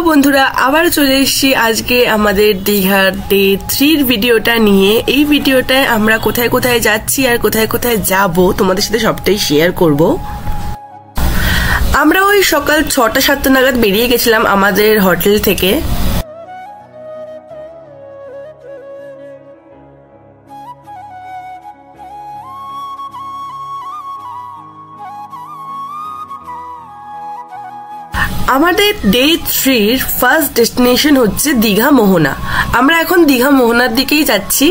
বন্ধুরা আবার চলে এসেছি আজকে আমাদের দীঘার ডে 3 ভিডিওটা নিয়ে। এই ভিডিওটায় আমরা কোথায় কোথায় যাচ্ছি আর কোথায় কোথায় যাব তোমাদের সাথে সবটাই শেয়ার করব। আমরা ওই সকাল 6টা-7টা নাগাদ বেরিয়ে গেছিলাম আমাদের হোটেল থেকে। আমাদের ডে 3 ফার্স্ট ডেস্টিনেশন হচ্ছে দীঘা মোহনা। আমরা এখন দীঘা মোহনার দিকেই যাচ্ছি।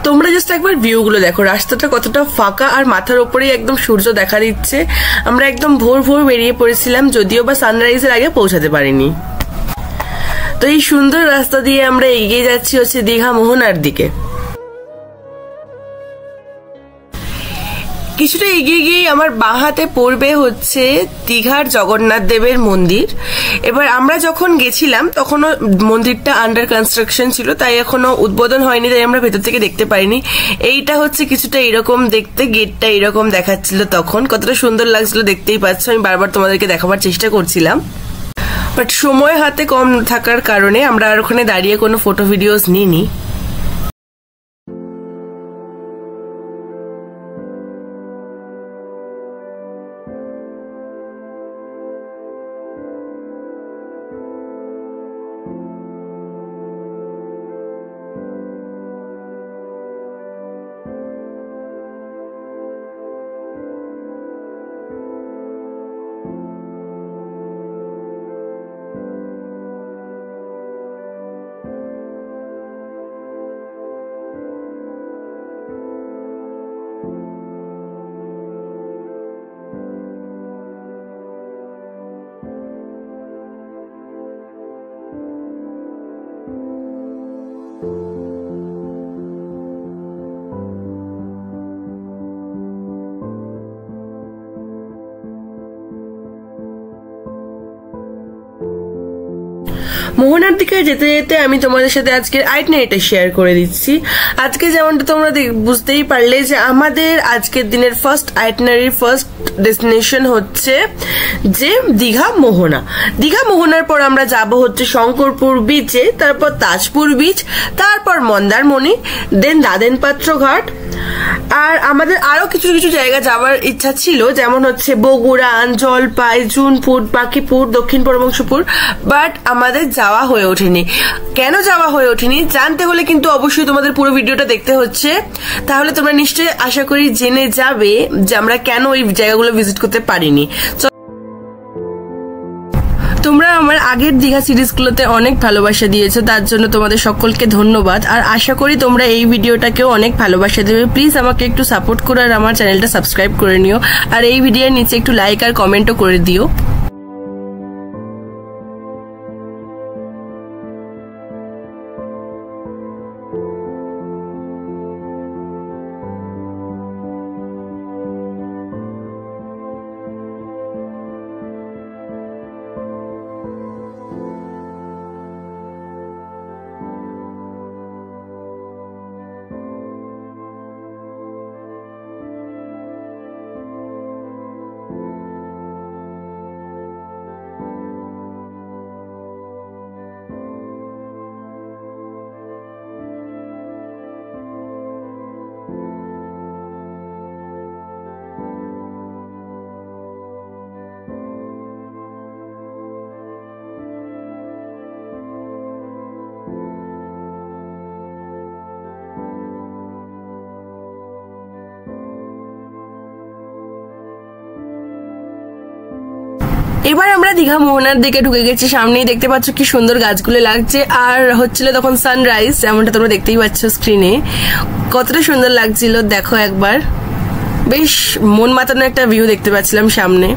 তোমরা জাস্ট একবার ভিউগুলো দেখো, রাস্তাটা কতটা ফাঁকা আর মাথার উপরেই একদম সূর্য দেখা দিচ্ছে। আমরা একদম ভোর ভোর বেরিয়ে পড়েছিলাম, যদিও বা সানরাইজের আগে পৌঁছাতে পারিনি। তো এই সুন্দর রাস্তা দিয়ে আমরা এগিয়ে যাচ্ছি হচ্ছে দীঘা মোহনার দিকে। কিছুটা এগিয়ে গিয়ে আমার বাঁ হাতে পড়বে হচ্ছে দীঘার জগন্নাথ দেবের মন্দির। এবার আমরা যখন গেছিলাম তখনও মন্দিরটা আন্ডার কনস্ট্রাকশন ছিল, তাই এখনো উদ্বোধন হয়নি, তাই আমরা ভেতর থেকে দেখতে পাইনি। এইটা হচ্ছে কিছুটা এরকম দেখতে, গেটটা এরকম দেখাচ্ছিল। তখন কতটা সুন্দর লাগছিল দেখতেই পাচ্ছ। আমি বারবার তোমাদেরকে দেখাবার চেষ্টা করছিলাম, বাট সময় হাতে কম থাকার কারণে আমরা আর ওখানে দাঁড়িয়ে কোনো ফটো ভিডিওস নিইনি। মোহনার দিকে যেতে যেতে আমি তোমাদের সাথে আজকের আইটিনারিটা শেয়ার করে দিচ্ছি। আজকে যেমনটা তোমরা বুঝতেই পারলে যে আমাদের আজকের দিনের ফার্স্ট আইটিনারির ফার্স্ট ডেস্টিনেশন হচ্ছে যে দীঘা মোহনা। দীঘা মোহনার পর আমরা যাব হচ্ছে শঙ্করপুর বিচে, তারপর তাজপুর বিচ, তারপর মন্দারমণি, দেন দাদেনপাত্র ঘাট। আর আমাদের আরো কিছু কিছু জায়গা যাওয়ার ইচ্ছা ছিল, যেমন হচ্ছে বগুড়া, জলপাই, জুনপুর, বাঁকিপুর, দক্ষিণ পরমংশপুর, বাট আমাদের যাওয়া হয়ে ওঠেনি। কেন যাওয়া হয়ে ওঠেনি জানতে হলে কিন্তু অবশ্যই তোমাদের পুরো ভিডিওটা দেখতে হচ্ছে, তাহলে তোমরা নিশ্চয়ই আশা করি জেনে যাবে যে আমরা কেন ওই জায়গাগুলো ভিজিট করতে পারিনি। তোমরা আমার আগের দীঘা সিরিজগুলোতে অনেক ভালোবাসা দিয়েছো, তার জন্য তোমাদের সকলকে ধন্যবাদ। আর আশা করি তোমরা এই ভিডিওটাকেও অনেক ভালোবাসা দেবে। প্লিজ আমাকে একটু সাপোর্ট করো আর আমার চ্যানেলটা সাবস্ক্রাইব করে নিও, আর এই ভিডিওর নিচে একটু লাইক আর কমেন্টও করে দিও। এবার আমরা দীঘা মোহনার দিকে ঢুকে গেছি। সামনেই দেখতে পাচ্ছ কি সুন্দর গাছগুলো লাগছে, আর হচ্ছিল তখন সানরাইজ, যেমনটা তোমরা দেখতেই পাচ্ছ স্ক্রিনে। কতটা সুন্দর লাগছিল দেখো একবার, বেশ মন মাতানো একটা ভিউ দেখতে পাচ্ছিলাম সামনে।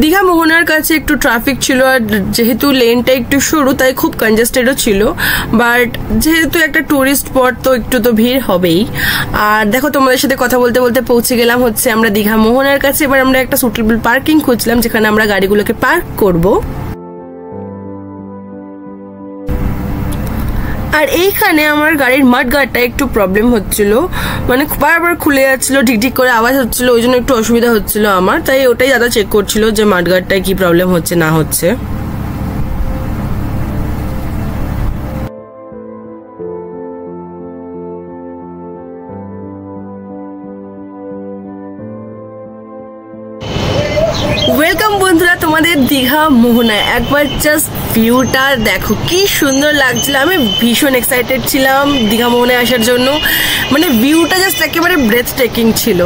দীঘা মোহনার কাছে একটু ট্রাফিক ছিল, আর যেহেতু লেনটা একটু সরু তাই খুব কনজেস্টেডও ছিল, বাট যেহেতু একটা টুরিস্ট স্পট তো একটু তো ভিড় হবেই। আর দেখো তোমাদের সাথে কথা বলতে বলতে পৌঁছে গেলাম হচ্ছে আমরা দীঘা মোহনার কাছে। এবার আমরা একটা সুটেবল পার্কিং খুঁজলাম যেখানে আমরা গাড়িগুলোকে পার্ক করব। আর এইখানে আমার গাড়ির মাড গার্ডটা একটু প্রবলেম হচ্ছিল, মানে বারবার খুলে যাচ্ছিল, ঢিকঢিক করে আওয়াজ হচ্ছিল, ওই জন্য একটু অসুবিধা হচ্ছিল আমার। তাই ওটাই দাদা চেক করছিল যে মাড গার্ডটায় কি প্রবলেম হচ্ছে না হচ্ছে। ওয়েলকাম বন্ধুরা তোমাদের দীঘা মোহনায়। একবার জাস্ট ভিউটা দেখো কি সুন্দর লাগছিল। আমি ভীষণ এক্সাইটেড ছিলাম দীঘা মোহনায় আসার জন্য, মানে ভিউটা জাস্ট একেবারে ব্রেথ টেকিং ছিল।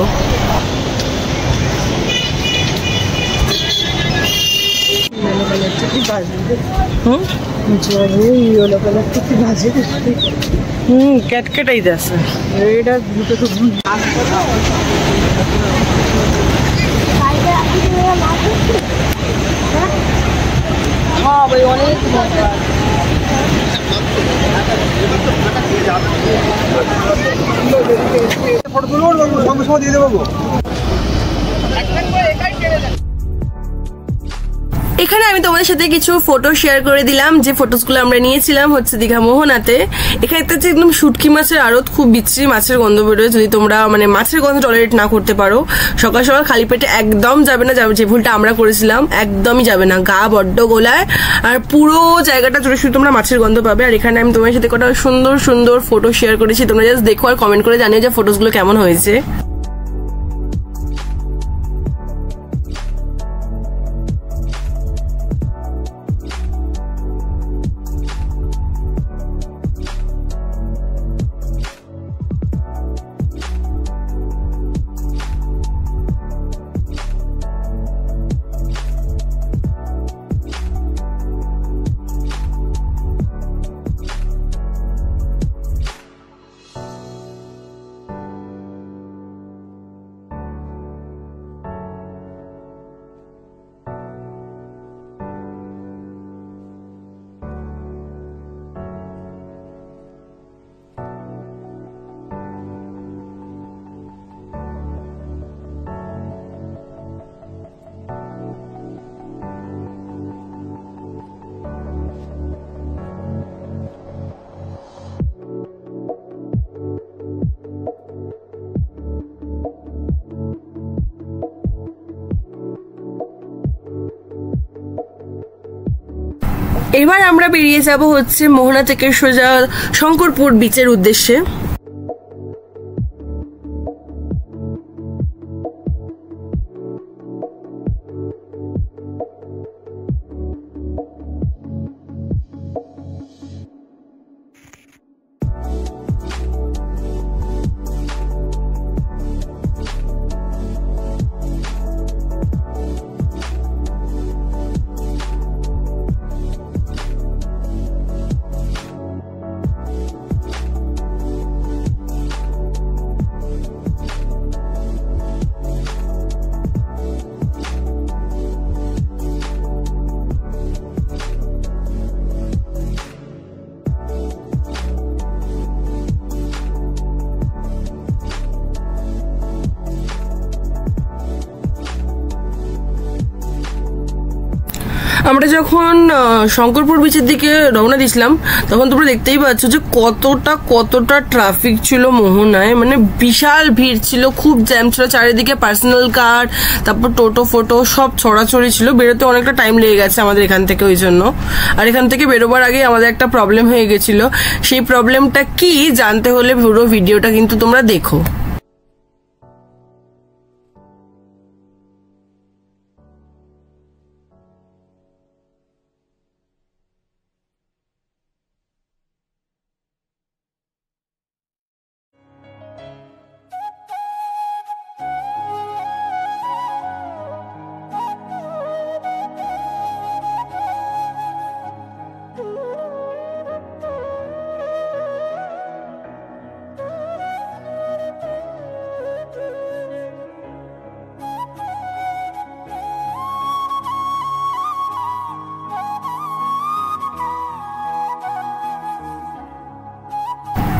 ক্যাটকেটাই আছে এটা দুটো তো হ্যাঁ ভাই অনেক ফটো তুলবো সঙ্গে সঙ্গে দিয়ে দেবো। এখানে আমি তোমাদের সাথে কিছু ফটো শেয়ার করে দিলাম, যে ফটোসগুলো আমরা নিয়েছিলাম হচ্ছে দীঘা মোহনাতে। এখানে একটা হচ্ছে একদম শুটকি মাছের আড়ত, খুব বিচ্ছিরি মাছের গন্ধ বেরোয়। যদি তোমরা মানে মাছের গন্ধ টলারেট না করতে পারো, সকাল সকাল খালি পেটে একদম যাবে না, যে ভুলটা আমরা করেছিলাম একদমই যাবে না, গা বড্ড গোলায়। আর পুরো জায়গাটা জুড়ে শুধু তোমরা মাছের গন্ধ পাবে। আর এখানে আমি তোমাদের সাথে কটা সুন্দর সুন্দর ফটো শেয়ার করেছি, তোমরা জাস্ট দেখো আর কমেন্ট করে জানিও যে ফটোসগুলো কেমন হয়েছে। এবার আমরা বেরিয়ে যাব হচ্ছে মোহনা থেকে সোজা শঙ্করপুর বিচের উদ্দেশ্যে। আমরা যখন শঙ্করপুর বিচের দিকে রওনা দিয়েছিলাম তখন তোমরা দেখতেই পাচ্ছ যে কতটা ট্রাফিক ছিল মোহনায়, মানে বিশাল ভিড় ছিল, খুব জ্যাম ছিল চারিদিকে, পার্সোনাল কার তারপর টোটো ফোটো সব ছড়াছড়ি ছিল। বেরোতে অনেকটা টাইম লেগে গেছে আমাদের এখান থেকে ওই জন্য। আর এখান থেকে বেরোবার আগে আমাদের একটা প্রবলেম হয়ে গেছিল, সেই প্রবলেমটা কি জানতে হলে পুরো ভিডিওটা কিন্তু তোমরা দেখো।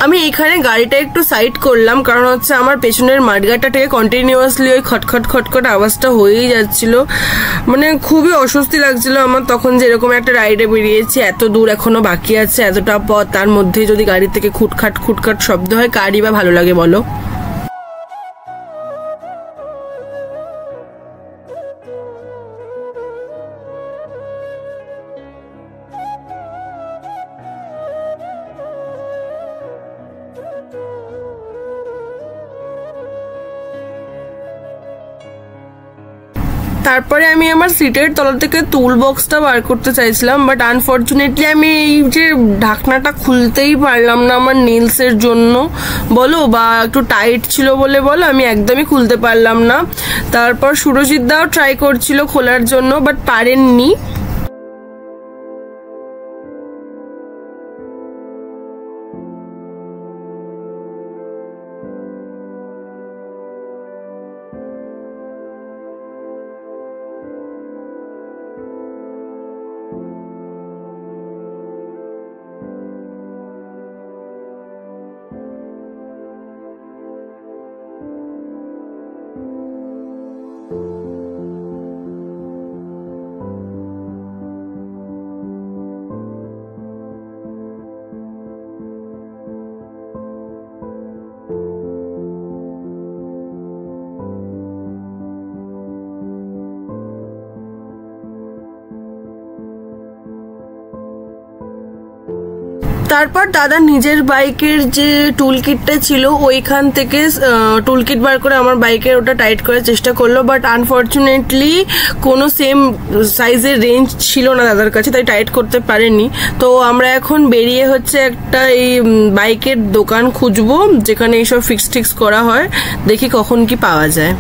আমি এখানে গাড়িটা একটু সাইড করলাম, কারণ হচ্ছে আমার পেছনের মাঠগাটা থেকে কন্টিনিউয়াসলি ওই খটখট খটখট আওয়াজটা হয়েই যাচ্ছিল। মানে খুবই অস্বস্তি লাগছিল আমার তখন, যেরকম একটা রাইডে বেরিয়েছি, এত দূর এখনো বাকি আছে, এতটা পথ, তার মধ্যে যদি গাড়ি থেকে খুটখাট খুটখাট শব্দ হয়, কারই বা ভালো লাগে বলো। তারপরে আমি আমার সিটের তলা থেকে টুল বক্সটা বার করতে চাইছিলাম, বাট আনফর্চুনেটলি আমি এই যে ঢাকনাটা খুলতেই পারলাম না আমার নেলসের জন্য বলো, বা একটু টাইট ছিল বলে বলো, আমি একদমই খুলতে পারলাম না। তারপর সুরজিৎ দাও ট্রাই করছিল খোলার জন্য, বাট পারেননি। তারপর দাদা নিজের বাইকের যে টুল কিটটা ছিল ওইখান থেকে টুল কিট বার করে আমার বাইকের ওটা টাইট করার চেষ্টা করলো, বাট আনফর্চুনেটলি কোনো সেম সাইজের রেঞ্জ ছিল না দাদার কাছে, তাই টাইট করতে পারেনি। তো আমরা এখন বেরিয়ে হচ্ছে একটা এই বাইকের দোকান খুঁজবো যেখানে এইসব ফিক্স টিক্স করা হয়, দেখি কখন কি পাওয়া যায়।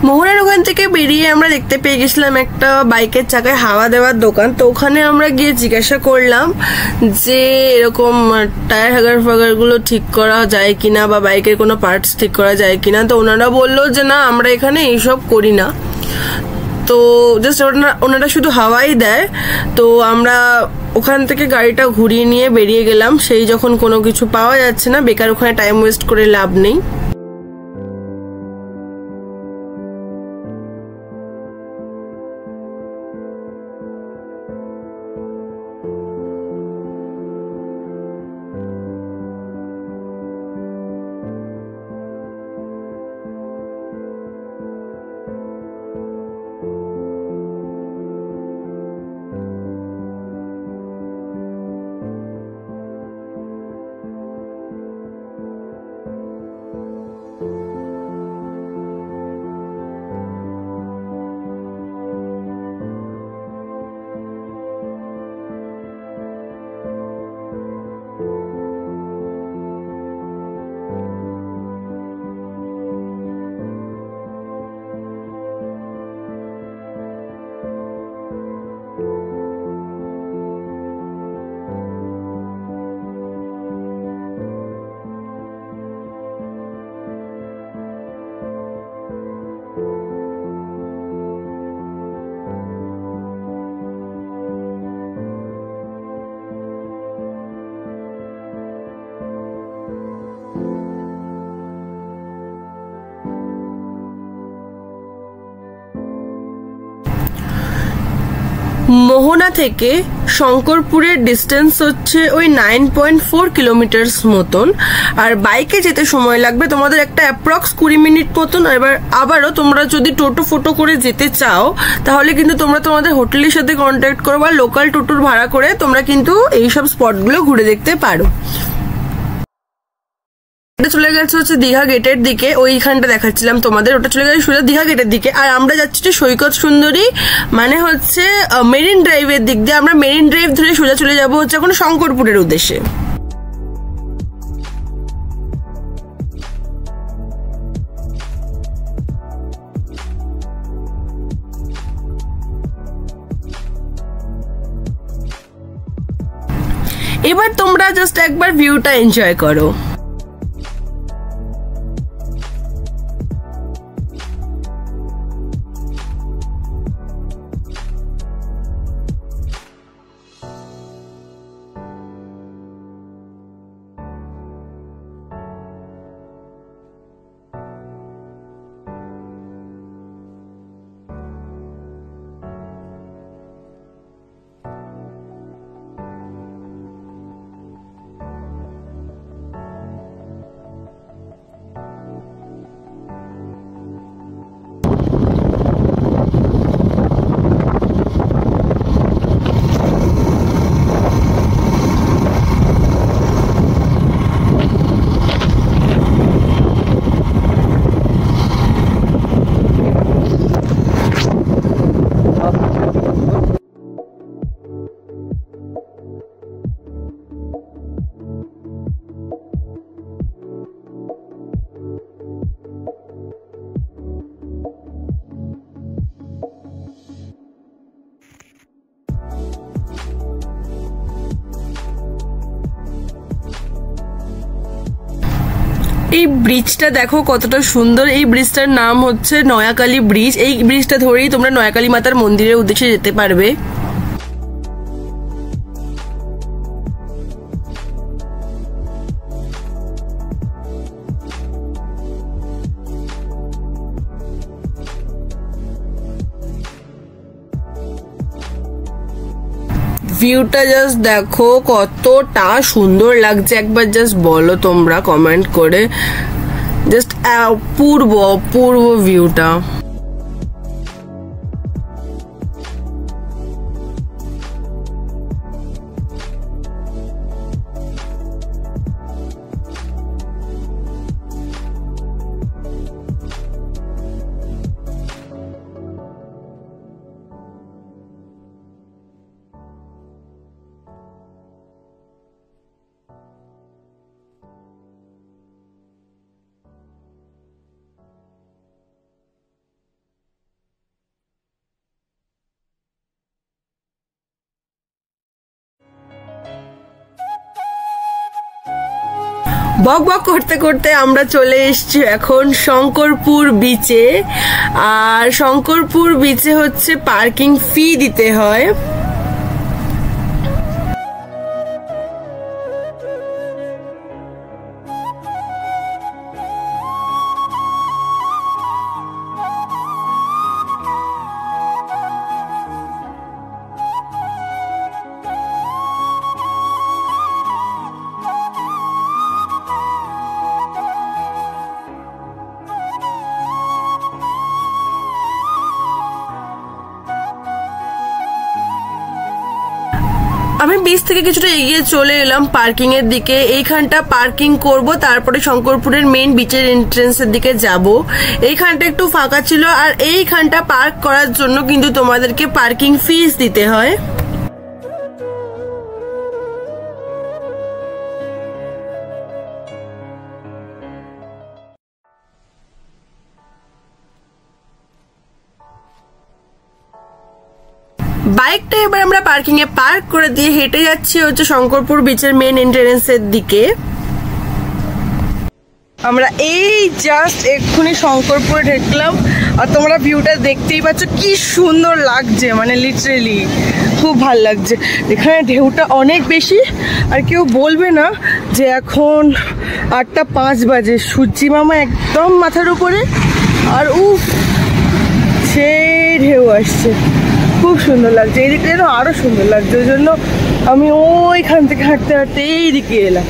মোহনার ওখান থেকে বেরিয়ে আমরা দেখতে পেয়ে গেছিলাম একটা বাইকের চাকায় হাওয়া দেওয়ার দোকান। তো ওখানে আমরা গিয়ে জিজ্ঞাসা করলাম যে এরকম টায়ার হাগার ফাগার গুলো ঠিক করা যায় কিনা বা বাইকের কোনো পার্টস ঠিক করা যায় কিনা। তো ওনারা বললো যে না, আমরা এখানে এইসব করি না, তো জাস্ট ওনারা শুধু হাওয়াই দেয়। তো আমরা ওখান থেকে গাড়িটা ঘুরিয়ে নিয়ে বেরিয়ে গেলাম। সেই যখন কোনো কিছু পাওয়া যাচ্ছে না, বেকার ওখানে টাইম ওয়েস্ট করে লাভ নেই। মোহনা থেকে শঙ্করপুরের ডিস্টেন্স হচ্ছে ওই 9.4 কিলোমিটার মতন, আর বাইকে যেতে সময় লাগবে তোমাদের একটা অ্যাপ্রক্স 20 মিনিট মতন। এবার আবারও তোমরা যদি টোটো ফোটো করে যেতে চাও তাহলে কিন্তু তোমরা তোমাদের হোটেলের সাথে কন্ট্যাক্ট করো বা লোকাল টোটোর ভাড়া করে তোমরা কিন্তু এইসব স্পটগুলো ঘুরে দেখতে পারো। এটা চলে গেছে হচ্ছে দীঘা গেটের দিকে, ওইখানটা দেখাচ্ছিলাম তোমাদের, ওটা চলে গেছে সোজা দীঘা গেটের দিকে। আর আমরা যাচ্ছি সৈকত সুন্দরী মানে হচ্ছে মেরিন ড্রাইভের দিক দিয়ে। আমরা মেরিন ড্রাইভ ধরে সোজা চলে যাবো হচ্ছে এখন শঙ্করপুরের উদ্দেশ্যে। এবার তোমরা জাস্ট একবার ভিউটা এনজয় করো। এই ব্রিজটা দেখো কতটা সুন্দর। এই ব্রিজটার নাম হচ্ছে নয়াকালী ব্রিজ। এই ব্রিজটা ধরেই তোমরা নয়াকালী মাতার মন্দিরের উদ্দেশ্যে যেতে পারবে। ভিউটা জাস্ট দেখো কতটা সুন্দর লাগছে, একবার জাস্ট বলো তোমরা কমেন্ট করে। জাস্ট অপূর্ব অপূর্ব ভিউটা। বক বক করতে করতে আমরা চলে এসেছি এখন শঙ্করপুর বিচে। আর শঙ্করপুর বিচে হচ্ছে পার্কিং ফি দিতে হয়। আমি বিচ থেকে কিছুটা এগিয়ে চলে এলাম পার্কিং এর দিকে। এইখানটা পার্কিং করব, তারপরে শঙ্করপুরের মেইন বিচের এন্ট্রেন্সের দিকে যাব। এইখানটা একটু ফাঁকা ছিল, আর এইখানটা পার্ক করার জন্য কিন্তু তোমাদেরকে পার্কিং ফিস দিতে হয়। বাইকটা এবার আমরা পার্কিং এ পার্ক করে দিয়ে হেঁটে যাচ্ছি হচ্ছে শঙ্করপুর বিচের মেন এন্ট্রেন্সের দিকে। আমরা এই জাস্ট এক্ষুনি শঙ্করপুরে ঢুকলাম, আর তোমরা ভিউটা দেখতেই পাচ্ছ কি সুন্দর লাগছে, মানে লিটারেলি খুব ভাল লাগছে। এখানে ঢেউটা অনেক বেশি, আর কেউ বলবে না যে এখন 8:05 বাজে। সূর্যি মামা একদম মাথার উপরে, আর সেই ঢেউ আসছে, খুব সুন্দর লাগছে, এই দিকটা যেন আরো সুন্দর লাগছে, ওই জন্য আমি ওইখান থেকে হাঁটতে হাঁটতে এই দিকে এলাম।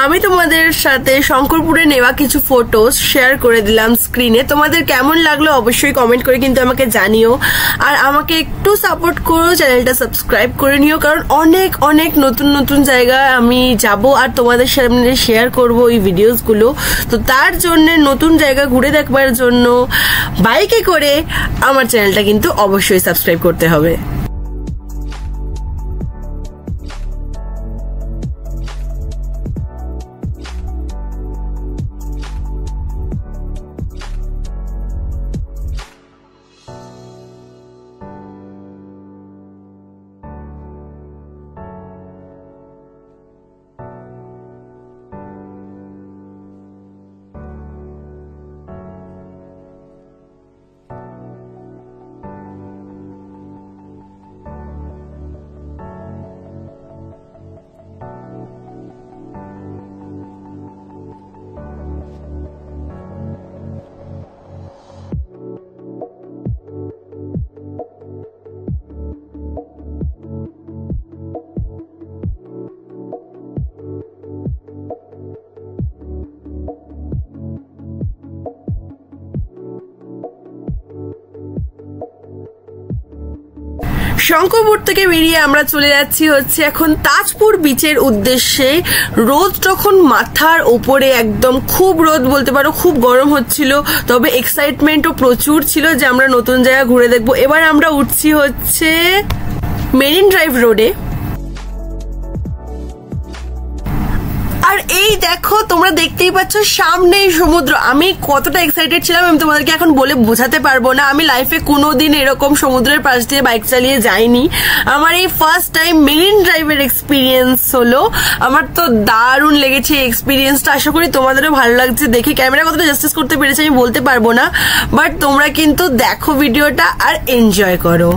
আমি তোমাদের সাথে শঙ্করপুরে নেওয়া কিছু ফটোস শেয়ার করে দিলাম স্ক্রিনে। তোমাদের কেমন লাগলো অবশ্যই কমেন্ট করে কিন্তু আমাকে জানিও, আর আমাকে একটু সাপোর্ট করো, চ্যানেলটা সাবস্ক্রাইব করে নিও, কারণ অনেক অনেক নতুন নতুন জায়গায় আমি যাব আর তোমাদের সামনে শেয়ার করব এই ভিডিওসগুলো। তো তার জন্য নতুন জায়গা ঘুরে দেখবার জন্য বাইকে করে আমার চ্যানেলটা কিন্তু অবশ্যই সাবস্ক্রাইব করতে হবে। শঙ্করপুর থেকে বেরিয়ে আমরা চলে যাচ্ছি হচ্ছে এখন তাজপুর বিচের উদ্দেশ্যে। রোদ তখন মাথার ওপরে, একদম খুব রোদ বলতে পারো, খুব গরম হচ্ছিল, তবে এক্সাইটমেন্টও প্রচুর ছিল যে আমরা নতুন জায়গা ঘুরে দেখবো। এবার আমরা উঠছি হচ্ছে মেরিন ড্রাইভ রোডে। আর এই দেখো, তোমরা দেখতেই পাচ্ছ সামনেই সমুদ্র। আমি কতটা এক্সাইটেড ছিলাম আমি তোমাদেরকে এখন বলে বোঝাতে পারবো না। আমি লাইফে কোনোদিন এরকম সমুদ্রের পাশ দিয়ে বাইক চালিয়ে যাইনি, আমার এই ফার্স্ট টাইম মেরিন ড্রাইভের এক্সপিরিয়েন্স হলো। আমার তো দারুণ লেগেছে এই এক্সপিরিয়েন্সটা, আশা করি তোমাদেরও ভালো লাগছে। দেখে ক্যামেরা কতটা জাস্টিস করতে পেরেছে আমি বলতে পারবো না, বাট তোমরা কিন্তু দেখো ভিডিওটা আর এনজয় করো।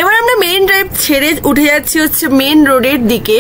এবার আমরা মেইন ড্রাইভ ছেড়ে উঠে যাচ্ছি হচ্ছে মেইন রোডের দিকে।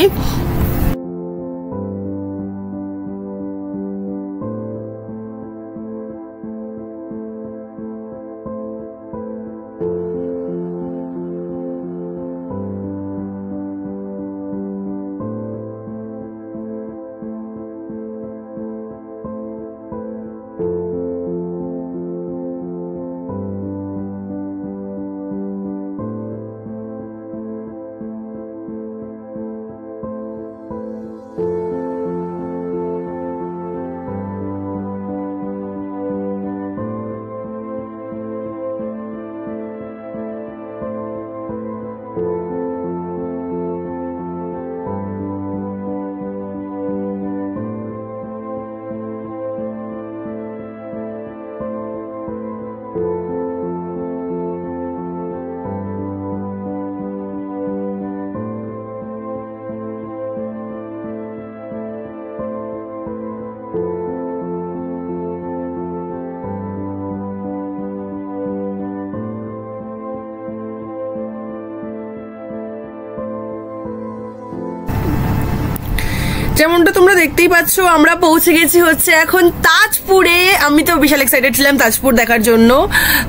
যেমনটা তোমরা দেখতেই পাচ্ছ আমরা পৌঁছে গেছি হচ্ছে এখন তাজপুরে। আমি তো বিশাল এক্সাইটেড ছিলাম তাজপুর দেখার জন্য।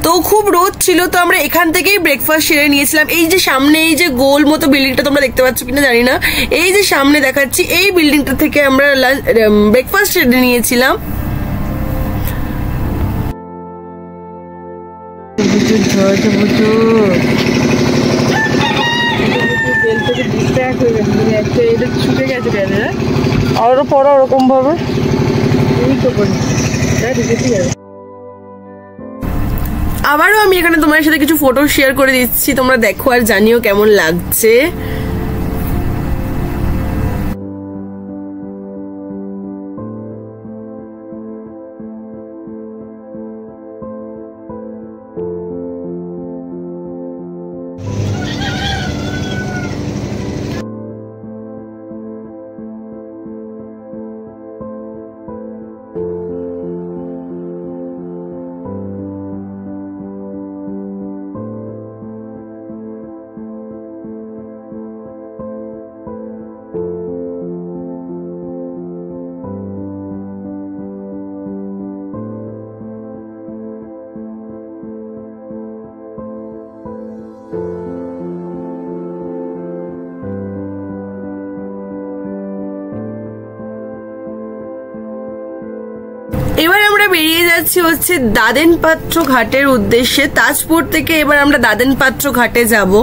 তো খুব রোদ ছিল, তো আমরা এখান থেকেই ব্রেকফাস্ট সেরে নিয়েছিলাম। এই যে সামনে এই যে গোল মতো বিল্ডিংটা তোমরা দেখতে পাচ্ছ কিনা জানি না, এই যে সামনে দেখাচ্ছি এই বিল্ডিংটা থেকে আমরা ব্রেকফাস্ট সেরে নিয়েছিলাম। আরো পড়া ওরকম ভাবে আবারও আমি এখানে তোমার সাথে কিছু ফটো শেয়ার করে দিচ্ছি, তোমরা দেখো আর জানিও কেমন লাগছে। এবার আমরা বেরিয়ে যাচ্ছি হচ্ছে দাদেনপাত্র ঘাটের উদ্দেশ্যে। তাজপুর থেকে এবার আমরা দাদেনপাত্র ঘাটে যাব।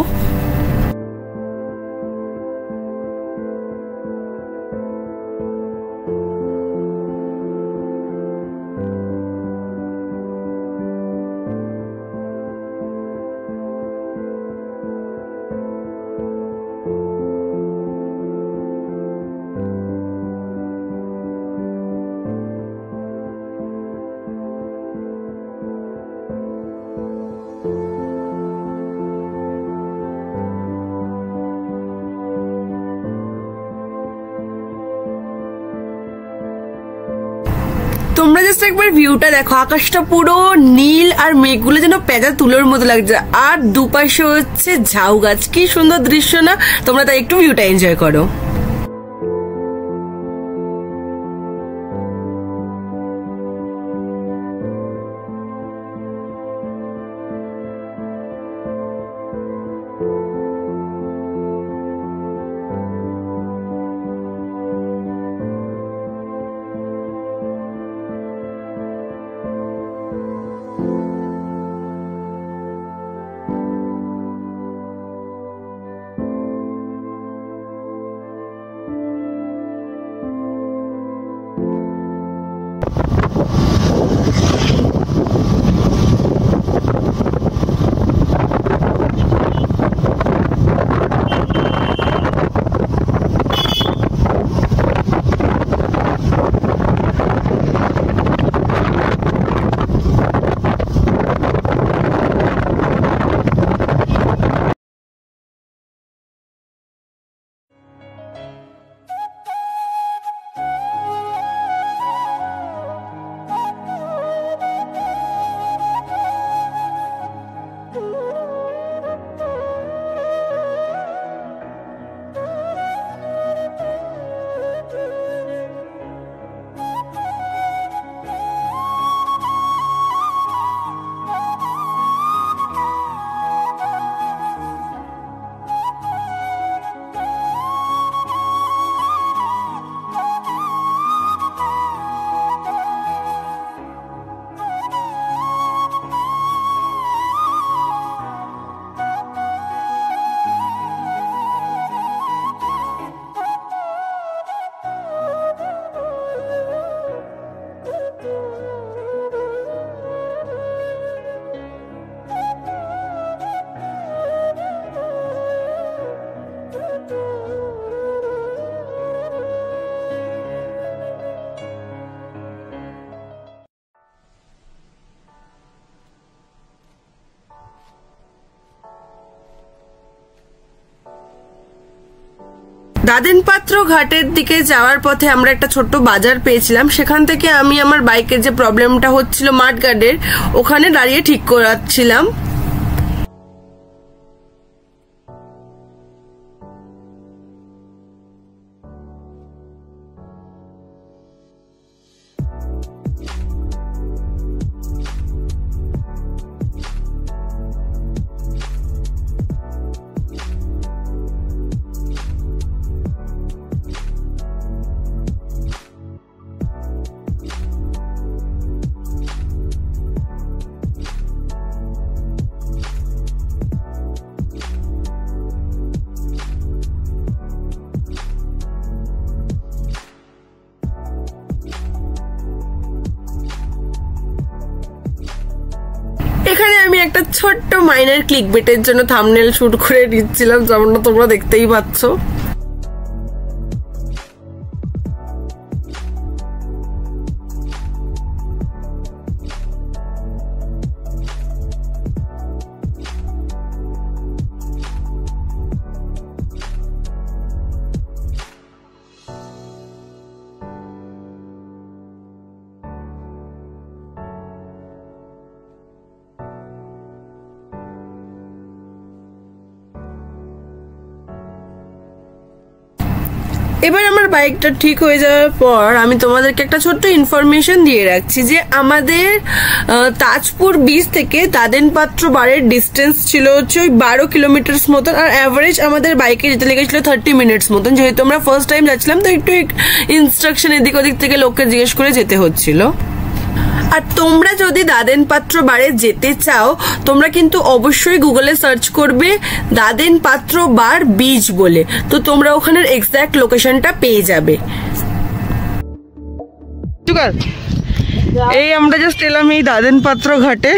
তোমরা জাস্ট একবার ভিউটা দেখো, আকাশটা পুরো নীল আর মেঘগুলো যেন পেঁজা তুলোর মতো লাগছে, আর দুপাশে হচ্ছে ঝাউ গাছ। কি সুন্দর দৃশ্য না? তোমরা তাই একটু ভিউটা এনজয় করো। দাদেনপাত্র ঘাটের দিকে যাওয়ার পথে আমরা একটা ছোট্ট বাজার পেয়েছিলাম, সেখান থেকে আমি আমার বাইকের যে প্রবলেমটা হচ্ছিল মাডগার্ডের, ওখানে দাঁড়িয়ে ঠিক করাচ্ছিলাম। একটা ছোট্ট মাইনার ক্লিকবেটের জন্য থাম্বনেল শুট করে দিচ্ছিলাম, যেমনটা তোমরা দেখতেই পাচ্ছ। এবার আমার বাইকটা ঠিক হয়ে যাওয়ার পর আমি তোমাদেরকে একটা ছোট্ট ইনফরমেশন দিয়ে রাখছি যে আমাদের তাজপুর বিচ থেকে দাদেনপাত্র বারের ডিস্টেন্স ছিল হচ্ছে ওই 12 কিলোমিটার মতন, আর অ্যাভারেজ আমাদের বাইকে যেতে লেগেছিল 30 মিনিটস মতন। যেহেতু আমরা ফার্স্ট টাইম যাচ্ছিলাম তো একটু ইনস্ট্রাকশন এদিক ওদিক থেকে লোককে জিজ্ঞেস করে যেতে হচ্ছিল। আর তোমরা যদি দাদেনপাত্র বারে যেতে চাও তোমরা কিন্তু অবশ্যই গুগলে সার্চ করবে দাদেনপাত্র বার বিচ বলে, তো তোমরা ওখানের এক্সাক্ট লোকেশনটা পেয়ে যাবে। এই আমরা জাস্ট এলাম এই দাদেনপাত্র ঘাটে,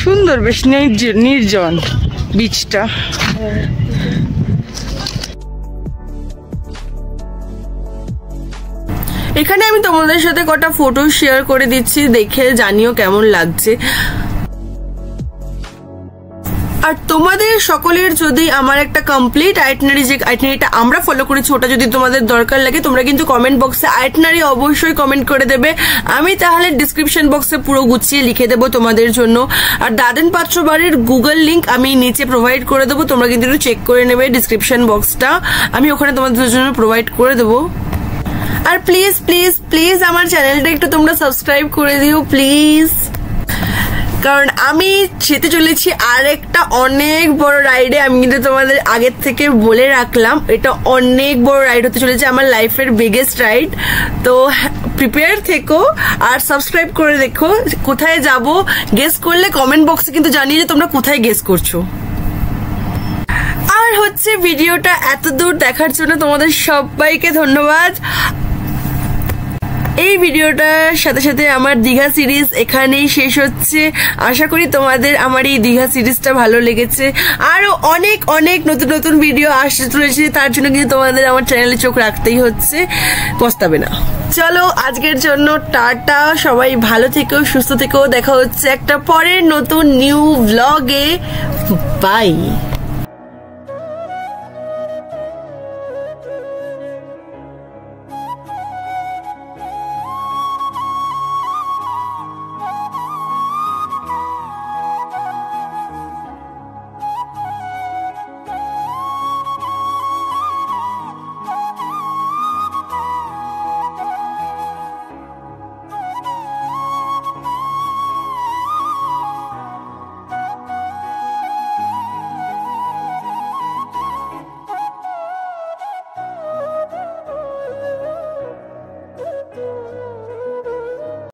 সুন্দর বেশ নির্জন বিচটা। এখানে আমি তোমাদের সাথে কটা ফটো শেয়ার করে দিচ্ছি, দেখে জানিও কেমন লাগছে। আর তোমাদের সকলের যদি আমার একটা কমপ্লিট আইটিনারি, যে আইটিনারিটা আমরা ফলো করেছি ওটা যদি তোমাদের দরকার লাগে তোমরা কিন্তু কমেন্ট বক্সে আইটিনারি অবশ্যই কমেন্ট করে দেবে, আমি তাহলে ডিসক্রিপশন বক্সে পুরো গুছিয়ে লিখে দেবো তোমাদের জন্য। আর দাদেনপাত্র বারের গুগল লিংক আমি নিচে প্রোভাইড করে দেবো, তোমরা কিন্তু একটু চেক করে নেবে ডিসক্রিপশন বক্সটা, আমি ওখানে তোমাদের জন্য প্রোভাইড করে দেবো। আর প্লিজ প্লিজ প্লিজ আমার চ্যানেলটা একটু তোমরা সাবস্ক্রাইব করে দিও প্লিজ, কারণ আমি যেতে চলেছি আর একটা অনেক বড় রাইডে। আমি কিন্তু তোমাদের আগের থেকে বলে রাখলাম এটা অনেক বড় রাইড হতে চলেছে, আমার লাইফের বিগেস্ট রাইড। তো প্রিপেয়ার থেকো আর সাবস্ক্রাইব করে দেখো কোথায় যাব। গেস করলে কমেন্ট বক্সে কিন্তু জানিয়ে যে তোমরা কোথায় গেস করছো। আর হচ্ছে ভিডিওটা এত দূর দেখার জন্য তোমাদের সবাইকে ধন্যবাদ। এই ভিডিওটার সাথে সাথে আমার দীঘা সিরিজ এখানেই শেষ হচ্ছে। আশা করি তোমাদের আমার এই দীঘা সিরিজটা ভালো লেগেছে। আরো অনেক অনেক নতুন নতুন ভিডিও আসতে চলেছে, তার জন্য কিন্তু তোমাদের আমার চ্যানেলে চোখ রাখতেই হচ্ছে, পস্তাবে না। চলো আজকের জন্য টাটা, সবাই ভালো থেকো, সুস্থ থেকো, দেখা হচ্ছে একটা পরের নতুন নিউ ব্লগে। বাই।